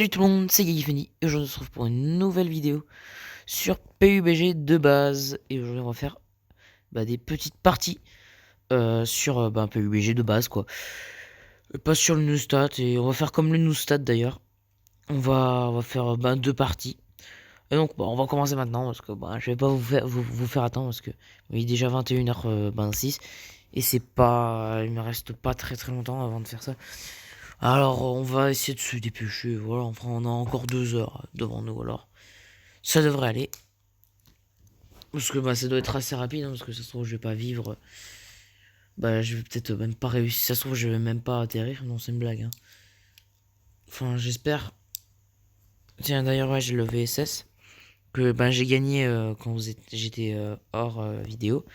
Salut tout le monde, c'est Gagifeni et aujourd'hui on se retrouve pour une nouvelle vidéo sur PUBG de base. Et aujourd'hui on va faire des petites parties sur PUBG de base quoi. Pas sur le Newstat, et on va faire comme le Newstat d'ailleurs. On va faire deux parties. Et donc on va commencer maintenant parce que je vais pas vous faire attendre parce que il est déjà 21h06 et c'est pas, il me reste pas très longtemps avant de faire ça. Alors, on va essayer de se dépêcher. Voilà, enfin, on a encore 2 heures devant nous. Alors, ça devrait aller. Parce que ça doit être assez rapide. Parce que ça se trouve, je vais pas vivre. Je vais peut-être même pas réussir. Ça se trouve, je vais même pas atterrir. Non, c'est une blague. Hein. Enfin, j'espère. Tiens, d'ailleurs, ouais, j'ai le VSS. Que j'ai gagné quand j'étais hors vidéo.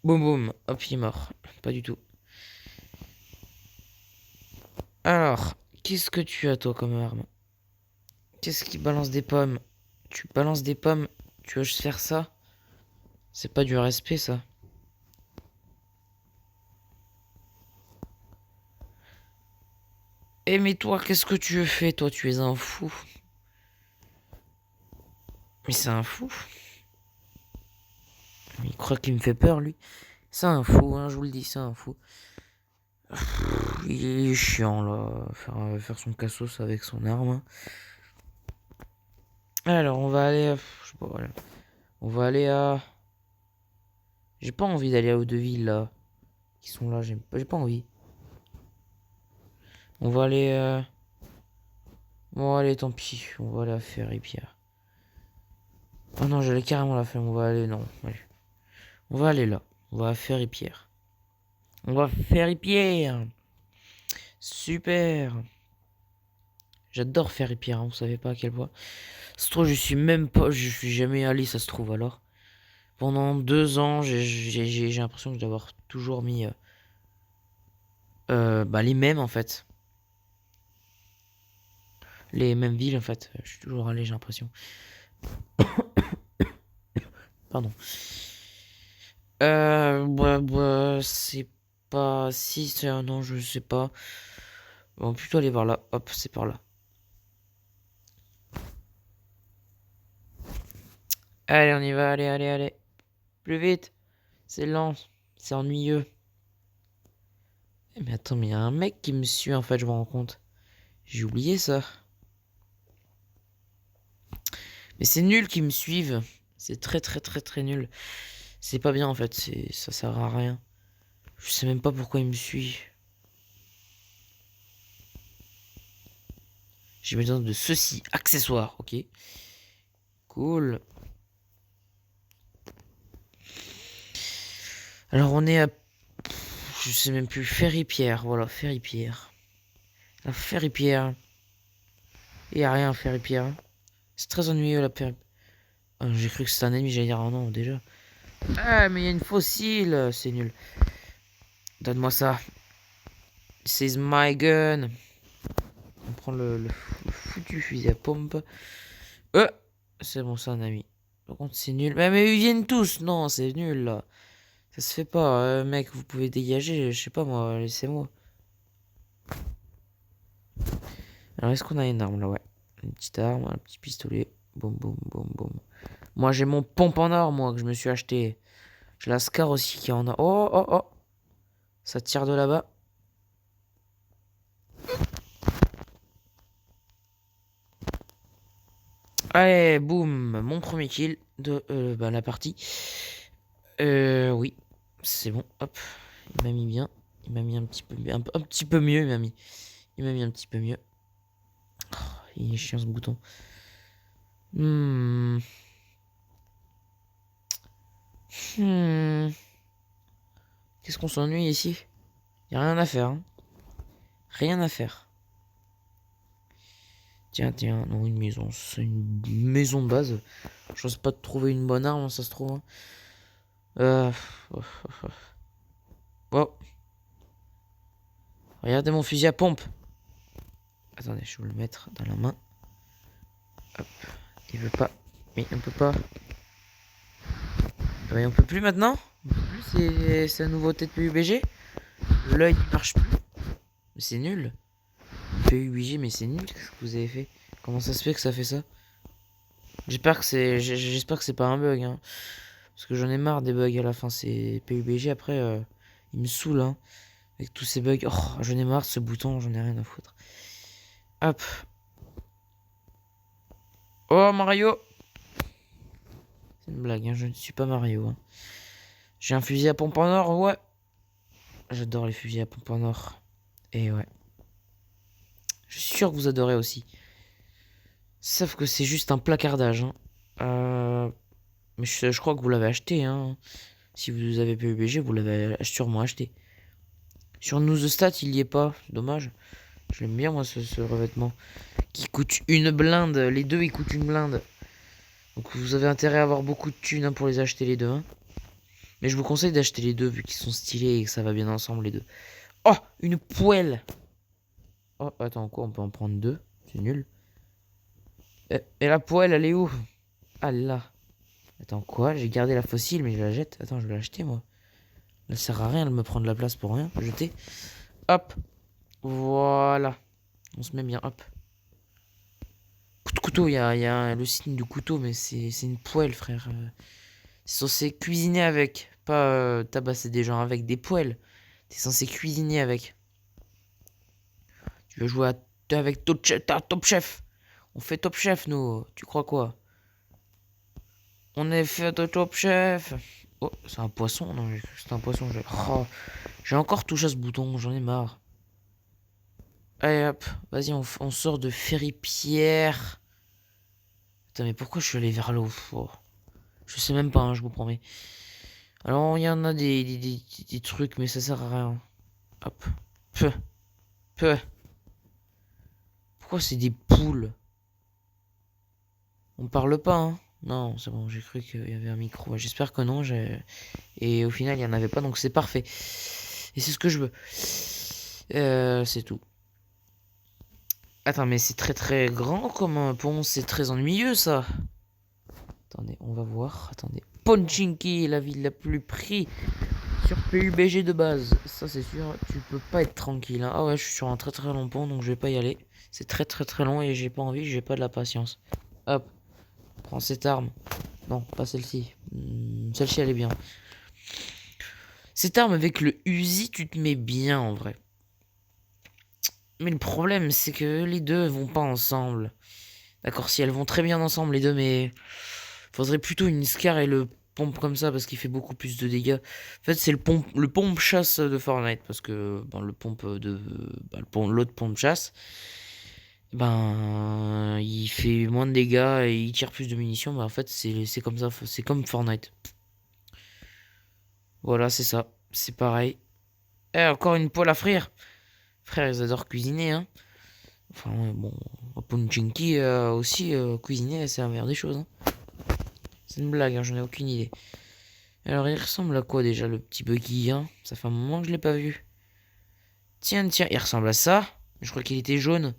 Boum boum. Hop, il est mort. Pas du tout. Alors, qu'est-ce que tu as, toi, comme arme? Qu'est-ce qui balance des pommes? Tu balances des pommes? Tu veux juste faire ça? C'est pas du respect, ça. Eh mais toi, qu'est-ce que tu fais? Toi, tu es un fou. Mais c'est un fou. Il croit qu'il me fait peur, lui. C'est un fou, hein, je vous le dis, c'est un fou. Il est chiant, là. Faire son cassos avec son arme. Alors, on va aller... je sais pas, voilà. On va aller à... J'ai pas envie d'aller à Haut-de-Ville, là. Qui sont là, j'ai pas envie. On va aller... Bon, allez, tant pis. On va aller à Ferry-Pierre. Oh non, j'allais carrément la faire. On va aller... Non, allez. On va aller là. On va à Ferry-Pierre. On va à Ferry-Pierre. Super. J'adore Ferry-Pierre, hein, vous savez pas à quel point. Ça se trouve, je suis jamais allé, ça se trouve alors. Pendant 2 ans, j'ai l'impression que je dois avoir toujours mis les mêmes en fait. Les mêmes villes en fait. Je suis toujours allé, j'ai l'impression. Pardon. C'est pas... Si, c'est un non, je sais pas. On va plutôt aller par là. Hop, c'est par là. Allez, on y va, allez. Plus vite. C'est lent. C'est ennuyeux. Mais attends, mais il y a un mec qui me suit en fait, je me rends compte. J'ai oublié ça. Mais c'est nul qu'ils me suivent. C'est très nul. C'est pas bien en fait, ça sert à rien. Je sais même pas pourquoi il me suit. J'ai besoin de ceci, accessoire, ok. Cool. Alors on est à... Je sais même plus, Ferry-Pierre, voilà, Ferry-Pierre. La Ferry-Pierre. Il y a rien à Ferry-Pierre. C'est très ennuyeux la Ferry... Ah, j'ai cru que c'était un ennemi, j'allais dire, oh non, déjà. Ah, mais il y a une fossile, c'est nul. Donne-moi ça. This is my gun. On prend le foutu fusil à pompe. C'est bon, c'est un ami. Par contre, c'est nul. Mais ils viennent tous. Non, c'est nul, là. Ça se fait pas. Mec, vous pouvez dégager. Je sais pas, moi. Laissez-moi. Alors, est-ce qu'on a une arme, là? Ouais. Une petite arme, un petit pistolet. Boum, boum, boum, boum. Moi, j'ai mon pompe en or, moi, que je me suis acheté. J'ai la Scar aussi qui en a. Oh. Ça tire de là-bas. Allez, boum. Mon premier kill de la partie. Oui. C'est bon. Hop. Il m'a mis bien. Il m'a mis un petit peu mieux. Un petit peu mieux, il m'a mis. Il m'a mis un petit peu mieux. Oh, il est chiant ce bouton. Hmm. Qu'est-ce qu'on s'ennuie ici? Y a rien à faire. Hein. Rien à faire. Tiens. Non, une maison. C'est une maison de base. J'ose pas trouver une bonne arme, ça se trouve. Hein. Euh... Oh. Regardez mon fusil à pompe. Attendez, je vais le mettre dans la main. Hop. Il veut pas. Mais on peut pas. Ouais, on peut plus maintenant. On peut plus, c'est la nouveauté de PUBG. L'œil ne marche plus. Mais c'est nul. PUBG, mais c'est nul ce que vous avez fait. Comment ça se fait que ça fait ça? J'espère que c'est pas un bug, hein. Parce que j'en ai marre des bugs à la fin. C'est PUBG après, il me saoule, hein. Avec tous ces bugs. Oh, j'en ai marre de ce bouton, j'en ai rien à foutre. Hop. Oh, Mario! C'est une blague, hein, je ne suis pas Mario, hein. J'ai un fusil à pompe en or, ouais. J'adore les fusils à pompe en or. Et ouais. Je suis sûr que vous adorez aussi. Sauf que c'est juste un placardage, hein. Mais je crois que vous l'avez acheté, hein. Si vous avez PUBG, vous l'avez sûrement acheté. Sur Nous The Stat, il y est pas. Dommage. Je l'aime bien, moi, ce revêtement. Qui coûte une blinde. Les deux, ils coûtent une blinde. Donc vous avez intérêt à avoir beaucoup de thunes, hein, pour les acheter les deux, hein. Mais je vous conseille d'acheter les deux, vu qu'ils sont stylés et que ça va bien ensemble, les deux. Oh, une poêle. Oh, attends, quoi, on peut en prendre deux. C'est nul. Et la poêle, elle est où? Ah là. Attends, quoi? J'ai gardé la fossile, mais je la jette. Attends, je vais l'acheter, moi. Ça sert à rien de me prendre la place pour rien. Jeter. Hop. Voilà. On se met bien, hop. Coup de couteau, il y a le signe du couteau, mais c'est une poêle, frère. C'est censé cuisiner avec. Pas tabasser des gens avec des poêles. T'es censé cuisiner avec. Tu veux jouer avec Top Chef. On fait Top Chef, nous. Tu crois quoi? On est fait de Top Chef. Oh, c'est un poisson? Non, c'est un poisson. Oh, j'ai encore touché à ce bouton, j'en ai marre. Allez hop, vas-y, on sort de Ferry Pierre. Putain, mais pourquoi je suis allé vers l'eau? Oh, je sais même pas, hein, je vous promets. Alors, il y en a des trucs, mais ça sert à rien. Hop. Peu. Peu. Pourquoi c'est des poules? On parle pas, hein? Non, c'est bon, j'ai cru qu'il y avait un micro. J'espère que non. Et au final, il n'y en avait pas, donc c'est parfait. Et c'est ce que je veux. C'est tout. Attends, mais c'est très très grand comme un pont, c'est très ennuyeux ça. Attendez, on va voir. Attendez. Pochinki, la ville la plus prise sur PUBG de base. Ça c'est sûr, tu peux pas être tranquille, hein. Ah ouais, je suis sur un très très long pont, donc je vais pas y aller. C'est très très très long et j'ai pas envie, j'ai pas de la patience. Hop, prends cette arme. Non, pas celle-ci. Celle-ci elle est bien. Cette arme avec le Uzi, tu te mets bien en vrai. Mais le problème, c'est que les deux vont pas ensemble. D'accord, si elles vont très bien ensemble, les deux, mais faudrait plutôt une Scar et le pompe comme ça parce qu'il fait beaucoup plus de dégâts. En fait, c'est le pompe chasse de Fortnite parce que ben, le pompe de l'autre pompe chasse, ben il fait moins de dégâts et il tire plus de munitions. Ben, en fait, c'est comme ça, c'est comme Fortnite. Voilà, c'est ça, c'est pareil. Eh, encore une poêle à frire. Frère, ils adorent cuisiner, hein. Enfin, ouais, bon, Punchinki aussi, cuisiner, c'est la meilleure des choses, hein. C'est une blague, hein, j'en ai aucune idée. Alors, il ressemble à quoi déjà, le petit buggy, hein? Ça fait un moment que je l'ai pas vu. Tiens, tiens, il ressemble à ça. Je crois qu'il était jaune.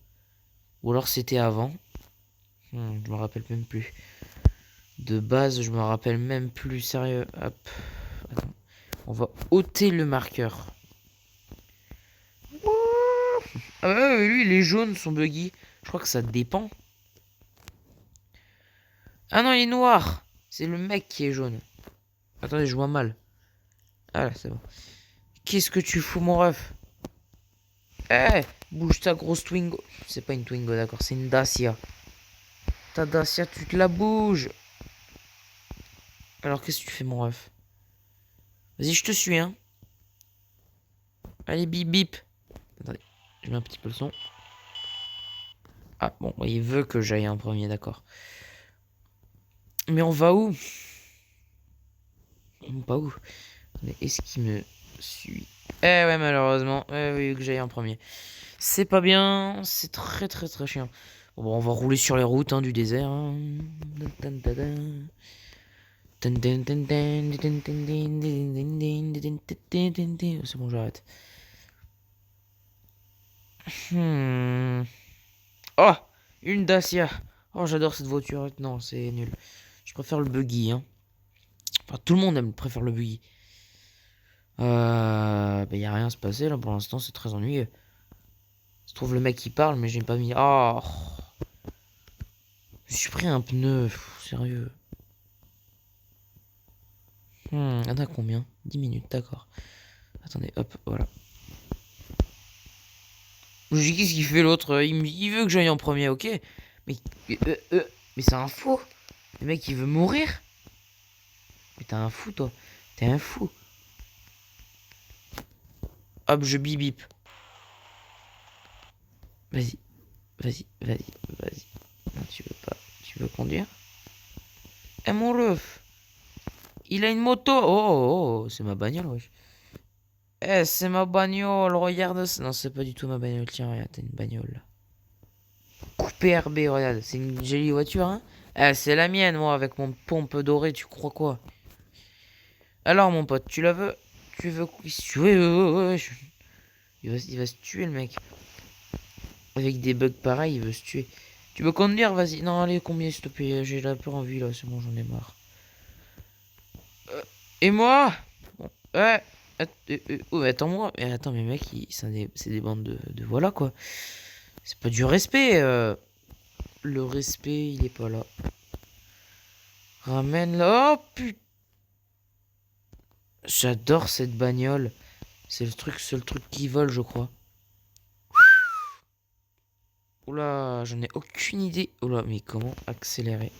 Ou alors c'était avant. Je me rappelle même plus. De base, je me rappelle même plus. Sérieux. Hop. Attends. On va ôter le marqueur. Ah ouais, lui, il est jaune, son buggy. Je crois que ça dépend. Ah non, il est noir. C'est le mec qui est jaune. Attendez, je vois mal. Ah là, c'est bon. Qu'est-ce que tu fous, mon ref? Eh, bouge ta grosse Twingo. C'est pas une Twingo, d'accord, c'est une Dacia. Ta Dacia, tu te la bouges. Alors, qu'est-ce que tu fais, mon ref? Vas-y, je te suis, hein. Allez, bip bip. Attendez, je mets un petit peu le son. Ah, bon, il veut que j'aille en premier, d'accord. Mais on va où? On va où? Est-ce qu'il me suit? Eh ouais, malheureusement. Oui, que j'aille en premier. C'est pas bien, c'est très très très chiant. Bon, on va rouler sur les routes, hein, du désert, hein. C'est bon, j'arrête. Oh, une Dacia. Oh, j'adore cette voiture. Non, c'est nul. Je préfère le buggy, hein. Enfin, tout le monde préfère le buggy. Bah, y a rien à se passer là pour l'instant, c'est très ennuyeux. Se trouve le mec qui parle, mais j'ai pas mis. Oh, je suis pris un pneu. Sérieux. On a combien? 10 minutes, d'accord. Attendez, hop, voilà. Je dis qu'est-ce qu'il fait l'autre? Il veut que j'aille en premier, ok. Mais, mais c'est un fou. Le mec il veut mourir. Mais t'es un fou toi. T'es un fou. Hop, je bip bip. Vas-y, vas-y, vas-y, vas-y. Non, tu veux pas. Tu veux conduire? Eh mon ref. Il a une moto. Oh, oh, oh, c'est ma bagnole, wesh. Eh, c'est ma bagnole, regarde ça. Non, c'est pas du tout ma bagnole. Tiens, regarde, t'as une bagnole là. Coupé RB, regarde. C'est une jolie voiture, hein. Eh, c'est la mienne, moi, avec mon pompe dorée, tu crois quoi? Alors, mon pote, tu la veux? Tu veux. Ouais, ouais, ouais, il va se tuer, le mec. Avec des bugs pareils, il veut se tuer. Tu veux conduire? Vas-y. Non, allez, combien, s'il te plaît? J'ai la peur en vie, là. C'est bon, j'en ai marre. Et moi? Bon, ouais. Oh, attends-moi. Mais attends, mais mec, c'est des bandes de voilà, quoi. C'est pas du respect. Le respect, il est pas là. Ramène là. Oh, putain. J'adore cette bagnole. C'est le seul truc qui vole, je crois. Oula, j'en ai aucune idée. Oula, mais comment accélérer?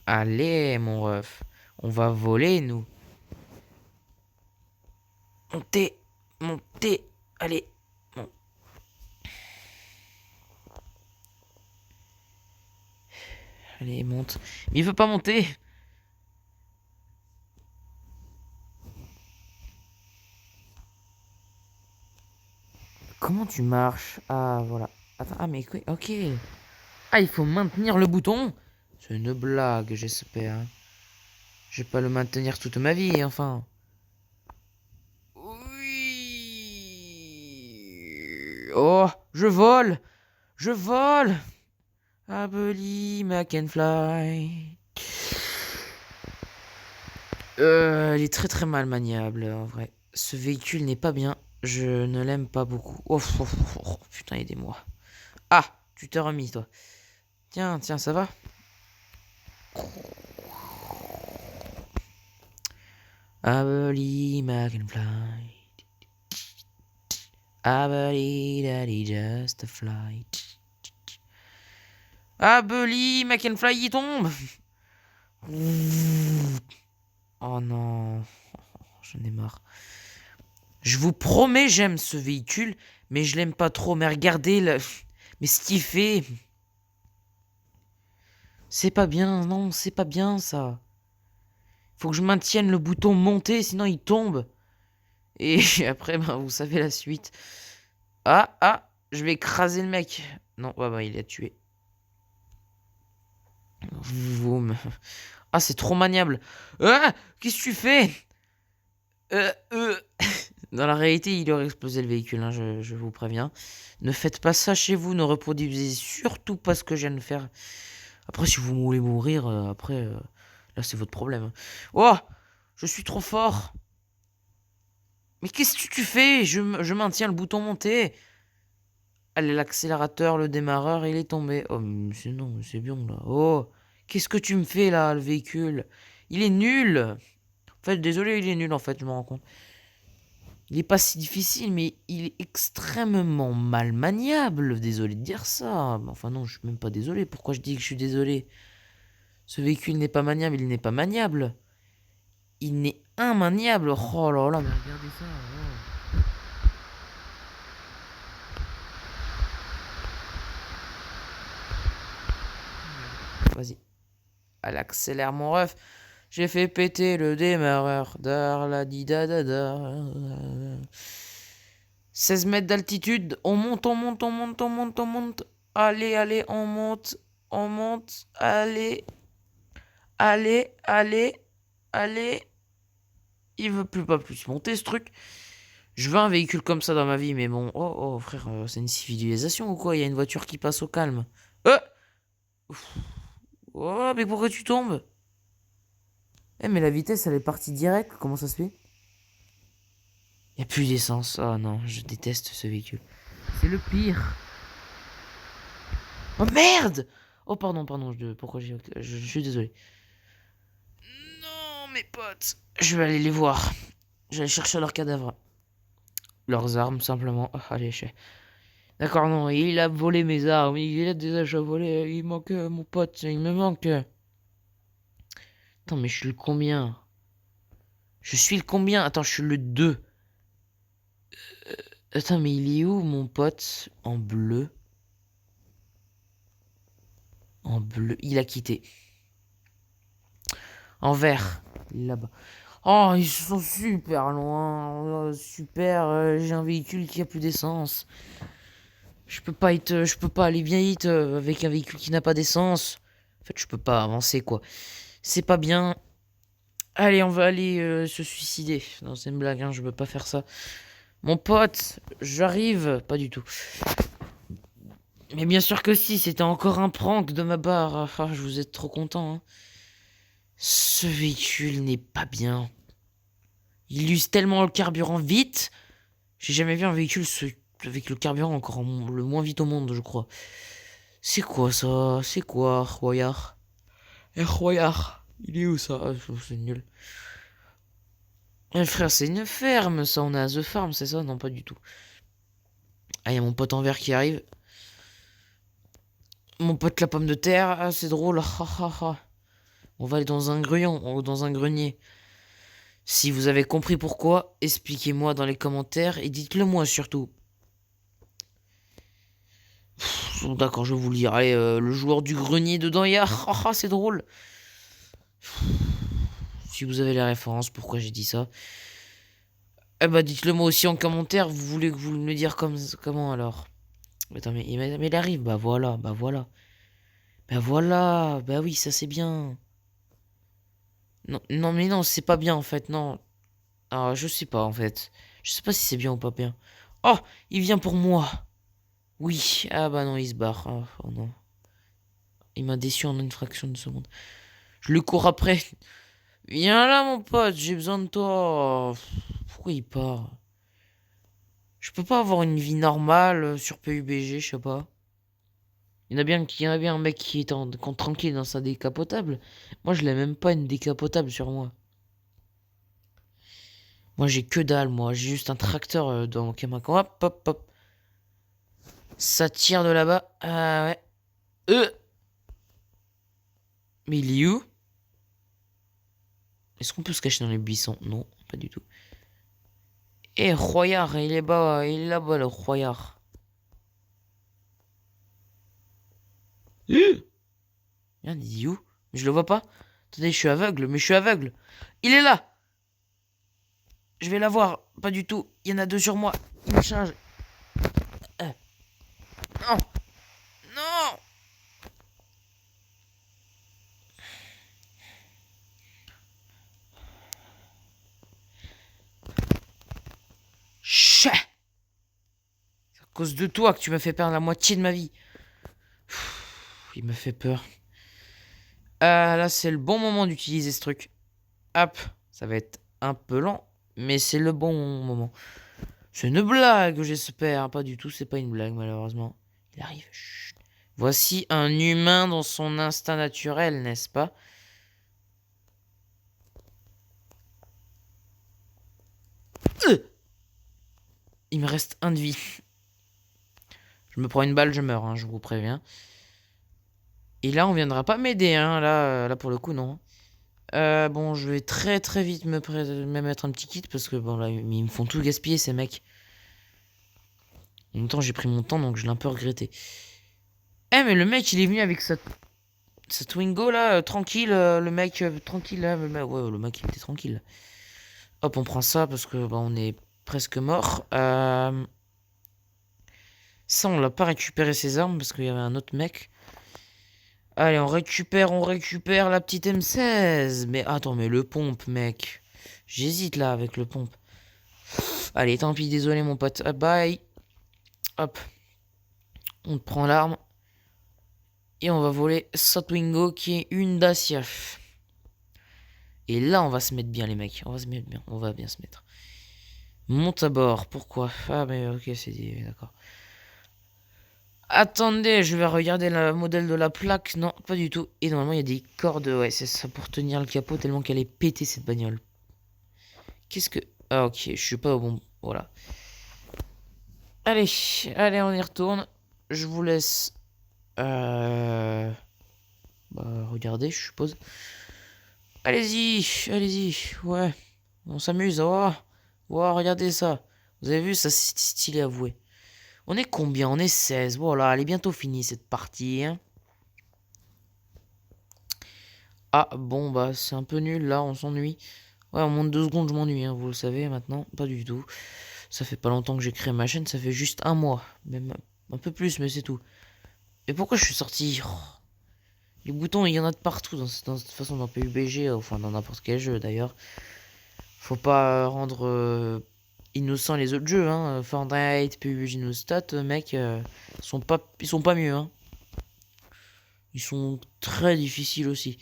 Allez, mon ref. On va voler, nous. Montez, montez. Allez. Bon. Allez, monte. Mais il veut pas monter. Comment tu marches? Ah, voilà. Attends, ah, mais quoi? Ok. Ah, il faut maintenir le bouton? C'est une blague, j'espère. Je vais pas le maintenir toute ma vie, enfin. Oui. Oh, je vole. Je vole. I believe I can fly. Il est très très mal maniable, en vrai. Ce véhicule n'est pas bien. Je ne l'aime pas beaucoup. Oh, oh, oh, oh, putain, aidez-moi. Ah, tu t'es remis, toi. Tiens, tiens, ça va? I believe I can fly. I believe that it's just a flight. I believe I can fly, il tombe. Oh non. J'en ai marre. Je vous promets, j'aime ce véhicule, mais je l'aime pas trop. Mais regardez, mais ce qu'il fait. C'est pas bien, non, c'est pas bien ça. Faut que je maintienne le bouton monter, sinon il tombe. Et après, ben, vous savez la suite. Ah, ah, je vais écraser le mec. Non, bah, il a tué. Vroom. Ah, c'est trop maniable. Ah, qu'est-ce que tu fais? euh. Dans la réalité, il aurait explosé le véhicule, hein, je vous préviens. Ne faites pas ça chez vous, ne reproduisez surtout pas ce que je viens de faire. Après, si vous voulez mourir, là, c'est votre problème. Oh, je suis trop fort. Mais qu'est-ce que tu fais? Je maintiens le bouton monter. Allez, l'accélérateur, le démarreur, il est tombé. Oh, mais c'est non, c'est bien là. Oh, qu'est-ce que tu me fais là, le véhicule? Il est nul. En fait, désolé, il est nul en fait, je me rends compte. Il est pas si difficile, mais il est extrêmement mal maniable. Désolé de dire ça. Enfin non, je suis même pas désolé. Pourquoi je dis que je suis désolé? Ce véhicule n'est pas maniable, il n'est pas maniable. Il n'est immaniable. Oh là là, mais regardez ça. Oh. Vas-y. Allez, accélère mon ref. J'ai fait péter le démarreur. Dar la di da da da. 16 mètres d'altitude. On monte, on monte, on monte, on monte, on monte. Allez, allez, on monte. On monte. Allez. Allez, allez. Allez. Il veut plus pas plus monter ce truc. Je veux un véhicule comme ça dans ma vie, mais bon. Oh, oh, frère, c'est une civilisation ou quoi? Il y a une voiture qui passe au calme. Oh, mais pourquoi tu tombes? Eh, mais la vitesse, elle est partie direct. Comment ça se fait? Il n'y a plus d'essence. Oh non, je déteste ce véhicule. C'est le pire. Oh merde! Oh pardon, pourquoi je suis désolé. Non, mes potes. Je vais aller les voir. Je vais aller chercher leurs cadavres. Leurs armes, simplement. Oh, allez, d'accord, non, il a volé mes armes. Il a déjà volé. Il manque mon pote. Il me manque. Attends, mais je suis le combien? Je suis le combien? Attends, je suis le 2. Attends, mais il est où, mon pote? En bleu. En bleu. Il a quitté. En vert. Là-bas. Oh, ils sont super loin. Oh, super. J'ai un véhicule qui a plus d'essence. Je peux pas aller bien vite avec un véhicule qui n'a pas d'essence. En fait, je peux pas avancer, quoi. C'est pas bien. Allez, on va aller se suicider. Non, c'est une blague, hein, je veux pas faire ça. Mon pote, j'arrive. Pas du tout. Mais bien sûr que si, c'était encore un prank de ma part. Ah, je vous êtes trop content. Hein. Ce véhicule n'est pas bien. Il use tellement le carburant vite. J'ai jamais vu un véhicule avec le carburant encore le moins vite au monde, je crois. C'est quoi ça? C'est quoi, Royard? Royard, il est où ça? C'est nul. Frère, c'est une ferme, ça. On est à The Farm, c'est ça? Non, pas du tout. Ah, y a mon pote en vert qui arrive. Mon pote la pomme de terre. Ah, c'est drôle. On va aller dans un grillon ou dans un grenier. Si vous avez compris pourquoi, expliquez-moi dans les commentaires et dites-le moi surtout. D'accord, je vais vous le dire. Allez, le joueur du grenier dedans, il y a. C'est drôle. Si vous avez la référence, pourquoi j'ai dit ça? Eh bah, dites-le moi aussi en commentaire. Vous voulez que vous me le dire comment alors? Attends, mais il arrive. Bah voilà, bah voilà. Bah voilà, bah oui, ça c'est bien. Non, non, mais non, c'est pas bien en fait, non. Ah, je sais pas en fait. Je sais pas si c'est bien ou pas bien. Oh, il vient pour moi. Oui, ah bah non, il se barre. Oh non. Il m'a déçu en une fraction de seconde. Je le cours après. Viens là, mon pote, j'ai besoin de toi. Pourquoi il part? Je peux pas avoir une vie normale sur PUBG, je sais pas. Il y en a bien un mec qui est tranquille dans sa décapotable. Moi, je l'ai même pas une décapotable sur moi. Moi, j'ai que dalle, moi. J'ai juste un tracteur dans Kamakan. Hop, hop, hop. Ça tire de là-bas. Ah ouais. Mais il est où? Est-ce qu'on peut se cacher dans les buissons? Non, pas du tout. Eh, Royard, il est bas, il est là-bas, le Royard. Merde, il est où? Je le vois pas. Attendez, je suis aveugle, mais je suis aveugle. Il est là! Je vais l'avoir. Pas du tout. Il y en a deux sur moi. Il me charge. Non! Non! Chut! C'est à cause de toi que tu m'as fait perdre la moitié de ma vie. Il me fait peur. Ah, là, c'est le bon moment d'utiliser ce truc. Hop. Ça va être un peu lent, mais c'est le bon moment. C'est une blague, j'espère. Pas du tout, c'est pas une blague, malheureusement. Il arrive. Chut. Voici un humain dans son instinct naturel, n'est-ce pas? Il me reste un de vie. Je me prends une balle, je meurs, hein, je vous préviens. Et là, on viendra pas m'aider, hein. Là, pour le coup, non. Bon, je vais très très vite me mettre un petit kit parce que bon, là, ils me font tout gaspiller, ces mecs. En même temps, j'ai pris mon temps, donc je l'ai un peu regretté. Eh, mais le mec, il est venu avec sa Twingo là, tranquille, le mec, tranquille là. Ouais, le mec, il était tranquille. Hop, on prend ça parce que bah, on est presque mort. Ça, on l'a pas récupéré ses armes parce qu'il y avait un autre mec. Allez, on récupère la petite M16. Mais attends, mais le pompe, mec. J'hésite là avec le pompe. Allez, tant pis, désolé mon pote. Bye. Hop. On prend l'arme. Et on va voler sa Twingo qui est une Dacia. Et là, on va se mettre bien, les mecs. On va se mettre bien. On va bien se mettre. Monte à bord. Pourquoi? Ah, mais ok, c'est d'accord. Attendez, je vais regarder le modèle de la plaque. Non, pas du tout. Et normalement, il y a des cordes. Ouais, c'est ça pour tenir le capot tellement qu'elle est pétée cette bagnole. Qu'est-ce que... Ah ok, je suis pas au bon... Voilà. Allez, allez, on y retourne. Je vous laisse... Bah, regardez, je suppose. Allez-y, allez-y. Ouais, on s'amuse. Oh, oh, regardez ça. Vous avez vu, ça c'est stylé, avoué. On est combien? On est 16. Voilà, elle est bientôt finie cette partie. Hein. Ah, bon, bah, c'est un peu nul là, on s'ennuie. Ouais, en moins de 2 secondes, je m'ennuie, hein, vous le savez maintenant. Pas du tout. Ça fait pas longtemps que j'ai créé ma chaîne, ça fait juste un mois. Même un peu plus, mais c'est tout. Et pourquoi je suis sorti? Oh, les boutons, il y en a de partout de toute façon dans PUBG, enfin dans n'importe quel jeu d'ailleurs. Faut pas rendre innocent les autres jeux, hein. Fortnite, PUBG No Stat, mec, ils sont pas mieux, hein. Ils sont très difficiles aussi.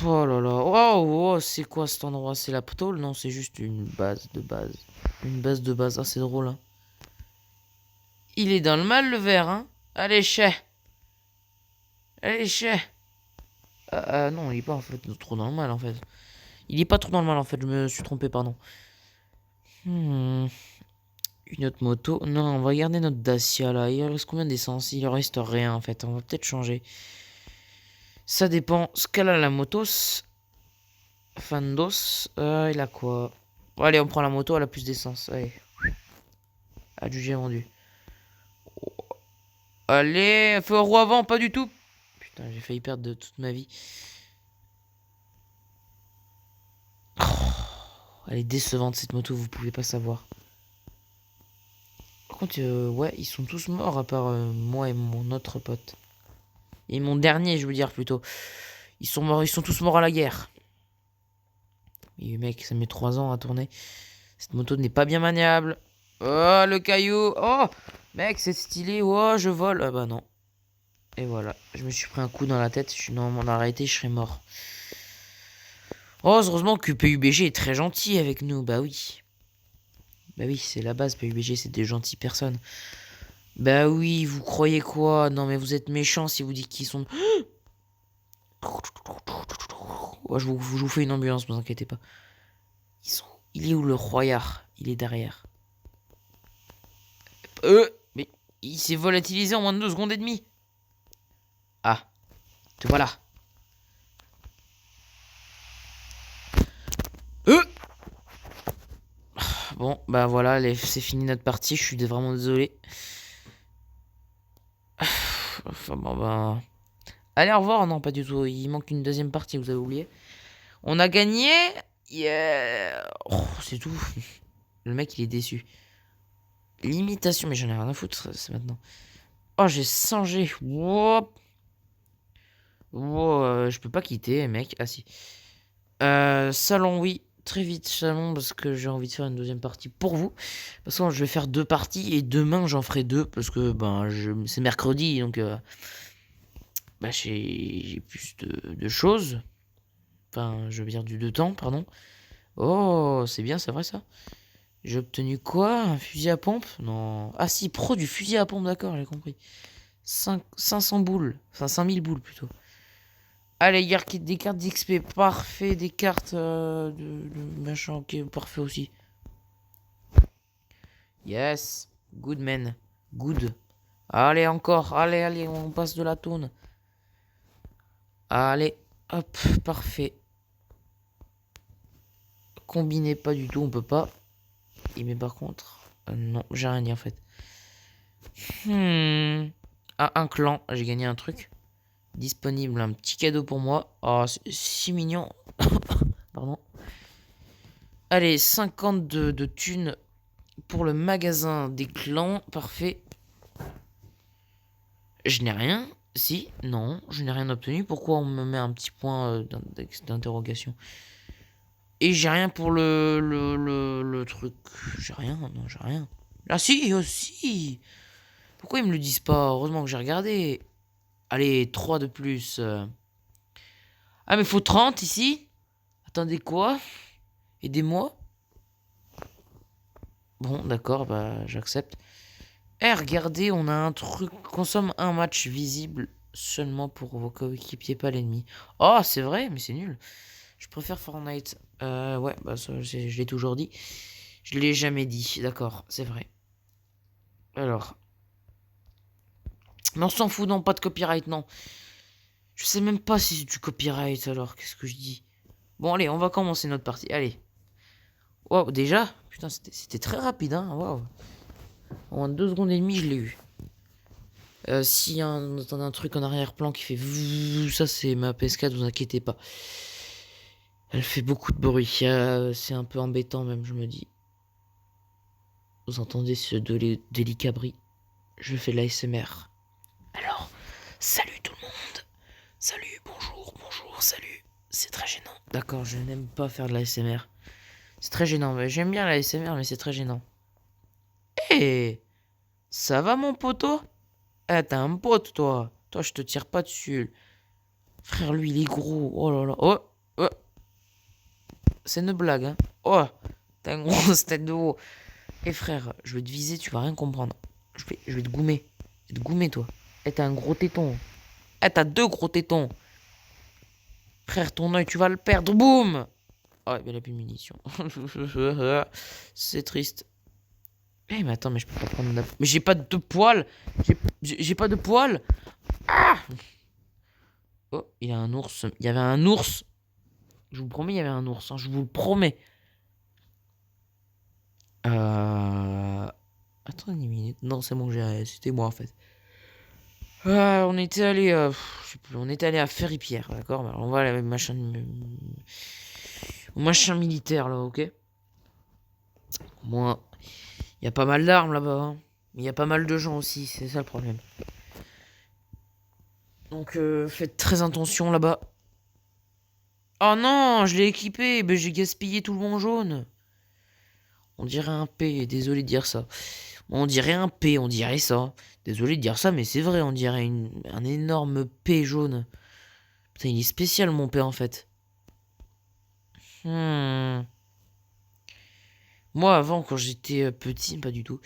Oh là là. Oh, oh, c'est quoi cet endroit? C'est la ptôle? Non, c'est juste une base de base. Une base de base. Ah, c'est drôle, hein. Il est dans le mal, le verre, hein. Allez, chat. Allez, chat. Non, il est pas en fait trop dans le mal, en fait. Il est pas trop dans le mal, en fait. Je me suis trompé, pardon. Une autre moto. Non, on va garder notre Dacia, là. Il reste combien d'essence? Il en reste rien, en fait. On va peut-être changer. Ça dépend ce qu'elle a, la motos. Fandos. Il a quoi? Bon, allez, on prend la moto, elle a plus d'essence. Allez. Adjugé vendu. Allez, feu roue avant, pas du tout. Putain, j'ai failli perdre de toute ma vie. Oh, elle est décevante cette moto, vous pouvez pas savoir. Par contre, ouais, ils sont tous morts à part moi et mon autre pote. Et mon dernier, je veux dire plutôt. Ils sont morts, ils sont tous morts à la guerre. Et mec, ça met 3 ans à tourner. Cette moto n'est pas bien maniable. Oh, le caillou. Oh, mec, c'est stylé. Oh, je vole. Ah bah non. Et voilà, je me suis pris un coup dans la tête. Je suis dans mon arrêté, je serais mort. Oh, heureusement que PUBG est très gentil avec nous. Bah oui. Bah oui, c'est la base. PUBG, c'est des gentilles personnes. Bah oui, vous croyez quoi? Non, mais vous êtes méchants si vous dites qu'ils sont... Oh, je vous fais une ambulance, ne vous inquiétez pas. Ils sont... Il est où le Royard? Il est derrière. Mais il s'est volatilisé en moins de 2 secondes et demie. Ah, te voilà. Bon, bah voilà, c'est fini notre partie. Je suis vraiment désolé. Enfin, bon, bah... Allez, au revoir. Non, pas du tout. Il manque une deuxième partie, vous avez oublié. On a gagné. Yeah. Oh, c'est tout. Le mec, il est déçu. Limitation, mais j'en ai rien à foutre, c'est maintenant. Oh, j'ai changé. Wop. Wow, je peux pas quitter, mec. Ah si. Salon, oui. Très vite, salon, parce que j'ai envie de faire une deuxième partie pour vous. Parce que je vais faire 2 parties et demain j'en ferai 2 parce que ben c'est mercredi donc bah, j'ai plus de choses. Enfin, je veux dire de temps, pardon. Oh, c'est bien, c'est vrai ça. J'ai obtenu quoi? Un fusil à pompe? Non. Ah si, pro du fusil à pompe, d'accord, j'ai compris. 500 boules. Enfin, 5000 boules plutôt. Allez, il y a des cartes d'XP. Parfait. Des cartes de machin. Ok, parfait aussi. Yes. Good man. Good. Allez, encore. Allez, allez, on passe de la tourne. Allez. Hop, parfait. Combiner, pas du tout, on peut pas. Et mais par contre... non, j'ai rien dit en fait. Ah, un clan. J'ai gagné un truc. Disponible, un petit cadeau pour moi. Oh, c'est si mignon. Pardon. Allez, 50 de thunes pour le magasin des clans. Parfait. Je n'ai rien. Si, non, je n'ai rien obtenu. Pourquoi on me met un petit point d'interrogation? Et j'ai rien pour le truc. J'ai rien, non, j'ai rien. Ah si, aussi. Pourquoi ils me le disent pas? Heureusement que j'ai regardé. Allez, 3 de plus. Ah mais faut 30 ici. Attendez quoi? Aidez-moi. Bon, d'accord, bah j'accepte. Eh, regardez, on a un truc. Consomme un match visible seulement pour vos coéquipiers, pas l'ennemi. Oh, c'est vrai, mais c'est nul. Je préfère Fortnite. Ouais, bah ça, je l'ai toujours dit. Je l'ai jamais dit, d'accord, c'est vrai. Alors. Mais on s'en fout, non, pas de copyright, non. Je sais même pas si c'est du copyright, alors, qu'est-ce que je dis? Bon, allez, on va commencer notre partie, allez. Waouh, déjà? Putain, c'était très rapide, hein, waouh. En 2 secondes et demie, je l'ai eu. Si on entend un truc en arrière-plan qui fait ça c'est ma PS4, vous inquiétez pas. Elle fait beaucoup de bruit, c'est un peu embêtant même, je me dis. Vous entendez ce délicat bruit? Je fais de l'ASMR. Alors, salut tout le monde. Salut, bonjour, bonjour, salut. C'est très gênant. D'accord, je n'aime pas faire de l'ASMR. C'est très gênant, mais j'aime bien l'ASMR, mais c'est très gênant. Hé, ça va mon poteau? Eh, t'as un pote toi. Toi, je te tire pas dessus. Frère, lui, il est gros. Oh là là. Oh, oh. C'est une blague, hein. Oh, t'as une grosse tête de veau. Eh frère, je vais te viser, tu vas rien comprendre. Je vais te goumer. Je vais te goumer, toi. Eh, t'as un gros téton. Eh, t'as 2 gros tétons. Frère, ton œil, tu vas le perdre. Boum. Oh, il a plus de munitions. C'est triste. Eh, mais attends, mais je peux pas prendre... Mais j'ai pas de poils. J'ai pas de poils. Ah. Oh, il y a un ours. Il y avait un ours. Je vous promets, il y avait un ours. Hein, je vous le promets. Attends une minute. Non, c'est bon, c'était moi en fait. On était allé, je sais plus, on était allé à Ferry-Pierre, d'accord. Alors, on va aller au machin militaire là, ok. Moi, il y a pas mal d'armes là-bas, hein. Mais il y a pas mal de gens aussi, c'est ça le problème. Donc faites très attention là-bas. Oh non, je l'ai équipé, ben, j'ai gaspillé tout le bon jaune. On dirait un P, désolé de dire ça. On dirait un P, on dirait ça. Désolé de dire ça, mais c'est vrai, on dirait un énorme P jaune. Putain, il est spécial mon P en fait. Moi avant, quand j'étais petit, pas du tout.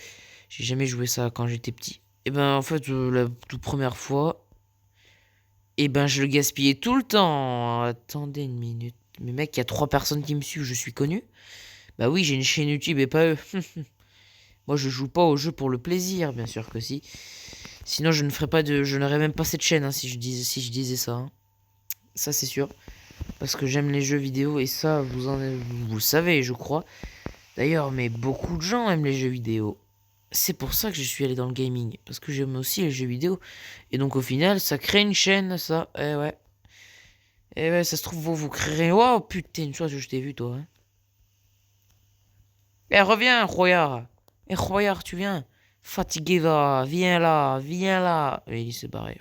J'ai jamais joué ça quand j'étais petit. Et ben en fait, la toute première fois, et ben je le gaspillais tout le temps. Attendez une minute. Mais mec, il y a 3 personnes qui me suivent, je suis connu. Bah oui, j'ai une chaîne YouTube et pas eux. Moi, je joue pas au jeu pour le plaisir, bien sûr que si. Sinon, je ne ferais pas de, je n'aurais même pas cette chaîne hein, si je disais ça. Hein. Ça, c'est sûr. Parce que j'aime les jeux vidéo et ça, vous le savez, je crois. D'ailleurs, mais beaucoup de gens aiment les jeux vidéo. C'est pour ça que je suis allé dans le gaming. Parce que j'aime aussi les jeux vidéo. Et donc, au final, ça crée une chaîne, ça. Eh ouais. Eh ouais, ça se trouve, vous créerez. Oh putain, une chose que je t'ai vu, toi. Hein. Eh, reviens, Royard. Eh, Royard, tu viens. Fatigué, va. Viens là, viens là. Et il s'est barré.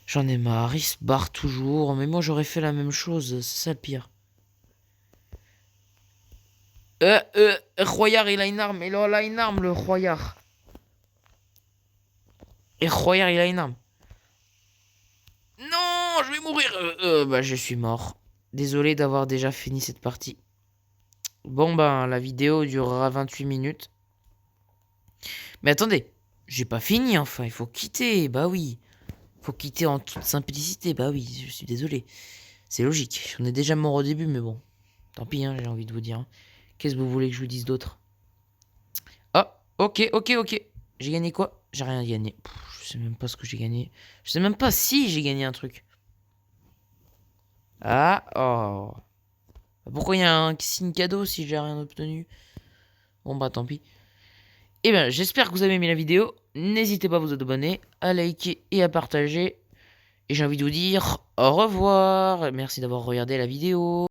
J'en ai marre, il se barre toujours. Mais moi, j'aurais fait la même chose. C'est ça le pire. Royard, il a une arme. Il a une arme, le Royard. Et Royard, il a une arme. Non, je vais mourir. Bah, je suis mort. Désolé d'avoir déjà fini cette partie. Bon, ben, la vidéo durera 28 minutes. Mais attendez, j'ai pas fini, enfin, il faut quitter. Bah oui. Faut quitter en toute simplicité. Bah oui, je suis désolé. C'est logique. On est déjà mort au début, mais bon. Tant pis, hein, j'ai envie de vous dire. Qu'est-ce que vous voulez que je vous dise d'autre? Ah, ok, ok, ok. J'ai gagné quoi? J'ai rien gagné. Je sais même pas ce que j'ai gagné. Je sais même pas si j'ai gagné un truc. Ah, oh. Pourquoi il y a un signe cadeau si j'ai rien obtenu? Bon bah tant pis. Eh bien, j'espère que vous avez aimé la vidéo. N'hésitez pas à vous abonner, à liker et à partager. Et j'ai envie de vous dire au revoir. Merci d'avoir regardé la vidéo.